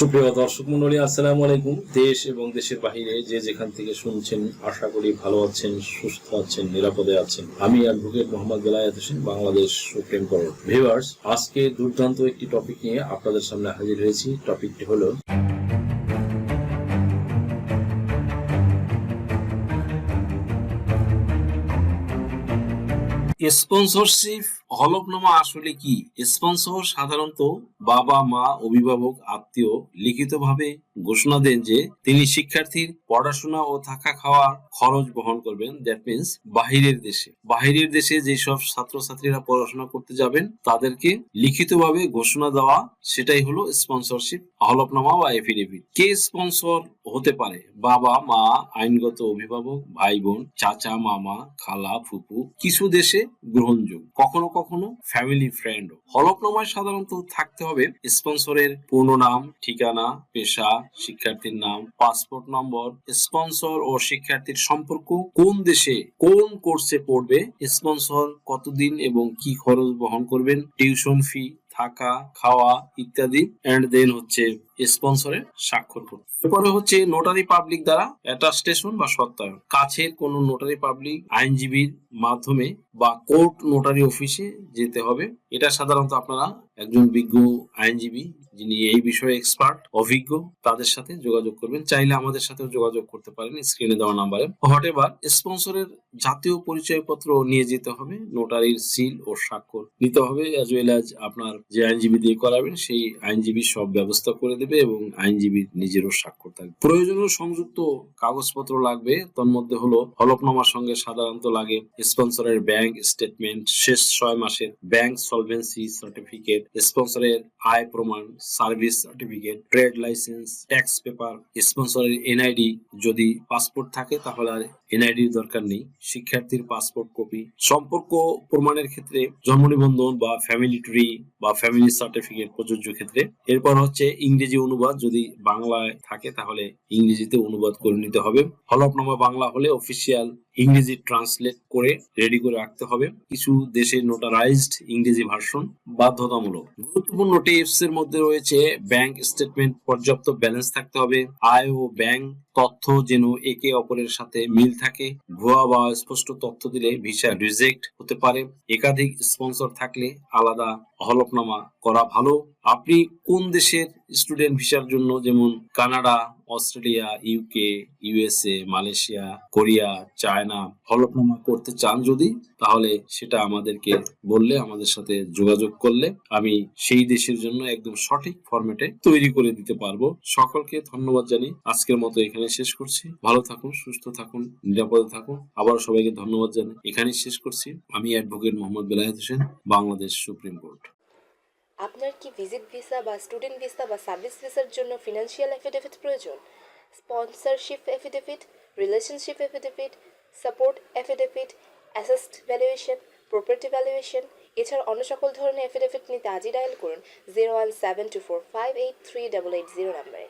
সুপ্রিয় দর্শক মন্ডলী, আসসালামু আলাইকুম। দেশ এবং দেশের বাহিরে যে যেখান থেকে শুনছেন, আশা করি ভালো আছেন, সুস্থ আছেন, নিরাপদে আছেন। আমি advocate Mohammad Belayet Hossain, Bangladesh supreme court. Viewers, আজকে দুর্দান্ত একটি টপিক নিয়ে আপনাদের সামনে হাজির হয়েছি। টপিকটি হলো স্পন্সরশিপ হলফনামা আসলে কি? স্পন্সর সাধারণত বাবা মা, অভিভাবক, আত্মীয় লিখিতভাবে ঘোষণা দেন যে তিনি শিক্ষার্থীর পড়াশোনা ও থাকা খাওয়ার খরচ বহন করবেন। দ্যাট মিনস বাহিরের দেশে যেসব ছাত্রছাত্রীরা পড়াশোনা করতে যাবেন তাদেরকে লিখিতভাবে ঘোষণা দেওয়া, সেটাই হলো স্পন্সরশিপ হলফনামা বা এফিডেভিট। কে স্পন্সর হতে পারে? বাবা মা, আইনগত অভিভাবক, ভাই বোন, চাচা, মামা, খালা, ফুপু, কিছু দেশে গ্রহণযোগ্য, কখনো কখনো ফ্যামিলি ফ্রেন্ড। হলফনামায় সাধারণত থাকতে হবে স্পন্সরের পূর্ণ নাম, ঠিকানা, পেশা, শিক্ষার্থীর নাম, পাসপোর্ট নম্বর, স্পন্সর ও শিক্ষার্থীর সম্পর্ক, কোন দেশে কোন কোর্সে পড়বে, স্পন্সর কতদিন এবং কি খরচ বহন করবেন, টিউশন ফি, থাকা খাওয়া ইত্যাদি। এন্ড দেন হচ্ছে স্পন্সরের স্বাক্ষর করতে। এরপরে হচ্ছে নোটারি পাবলিক দ্বারা অ্যাটাস্টেশন বা সত্যায়ন। কাছের কোন নোটারি পাবলিক আইনজীবীর মাধ্যমে বা কোর্ট নোটারি অফিসে যেতে হবে। এটা সাধারণত আপনারা একজন বিজ্ঞ আইনজীবী যিনি এই বিষয়ে এক্সপার্ট, অভিজ্ঞ, তাদের সাথে যোগাযোগ করবেন। চাইলে আমাদের সাথেও যোগাযোগ করতে পারেন স্ক্রিনে দেওয়া নাম্বারে। হোয়াটএভার, স্পন্সরের জাতীয় পরিচয়পত্র নিয়ে যেতে হবে, নোটারির সিল ও স্বাক্ষর নিতে হবে, অ্যাজ ওয়েল অ্যাজ আপনার যে আইনজীবী দিয়ে করাবেন সেই আইনজীবী সব ব্যবস্থা করে দেবে এবং আইনজীবীর নিজেরও স্বাক্ষর থাকবে। প্রয়োজনীয় সংযুক্ত কাগজপত্র লাগবে, তার মধ্যে হলো হলফনামার সঙ্গে সাধারণত লাগে স্পন্সরের ব্যাংক স্টেটমেন্ট, শেষ 6 মাসের ব্যাংক সলভেন্সি সার্টিফিকেট, স্পন্সরের আয় প্রমাণ, service certificate, trade license, tax paper, স্পন্সরের এনআইডি, যদি পাসপোর্ট থাকে তাহলে আর এনআইডির দরকার নেই, শিক্ষার্থীর পাসপোর্ট কপি, সম্পর্ক প্রমাণের ক্ষেত্রে জন্ম নিবন্ধন বা ফ্যামিলি ট্রি বা ফ্যামিলি সার্টিফিকেট প্রযোজ্য ক্ষেত্রে। এরপর হচ্ছে ইংরেজি অনুবাদ, যদি বাংলায় থাকে তাহলে ইংরেজিতে অনুবাদ করে নিতে হবে। হলফনামা বাংলা হলে অফিসিয়াল ইংরেজি ট্রান্সলেট করে রেডি করে রাখতে হবে। কিছু দেশে নোটারাইজড ইংরেজি ভার্সন বাধ্যতামূলক। গুরুত্বপূর্ণ টিপস এর মধ্যে রয়েছে ব্যাংক স্টেটমেন্ট, পর্যাপ্ত ব্যালেন্স থাকতে হবে, আয় ও ব্যাংক তথ্য যেন একে অপরের সাথে মিল থাকে, ভুয়া বা স্পষ্ট তথ্য দিলে ভিসা রিজেক্ট হতে পারে, একাধিক স্পন্সর থাকলে আলাদা হলফনামা করা ভালো। আপনি কোন দেশের স্টুডেন্ট ভিসার জন্য, যেমন Canada, Australia, UK, USA, Malaysia, Korea, China হলফনামা করতে চান যদি, তাহলে সেটা আমাদেরকে বললে, আমাদের সাথে যোগাযোগ করলে আমি সেই দেশের জন্য একদম সঠিক ফরম্যাটে তৈরি করে দিতে পারবো। সকলকে ধন্যবাদ জানিয়ে আজকের মতো এখানে শেষ করছি। ভালো থাকুন, সুস্থ থাকুন, নিরাপদে থাকুন। আবার সবাইকে ধন্যবাদ জানিয়ে এখানেই শেষ করছি। আমি advocate Mohammad Belayet Hossain, Bangladesh supreme court. আপনার কি ভিজিট ভিসা বা স্টুডেন্ট ভিসা বা সার্ভিস ভিসার জন্য ফিনান্সিয়াল এফিডেভিট প্রয়োজন? Sponsorship affidavit, relationship affidavit, support affidavit, asset valuation, property valuation, এছাড়া অন্য সকল ধরনের এফিডেভিট নিতে আজই ডায়াল করুন 01724583880 নম্বরে।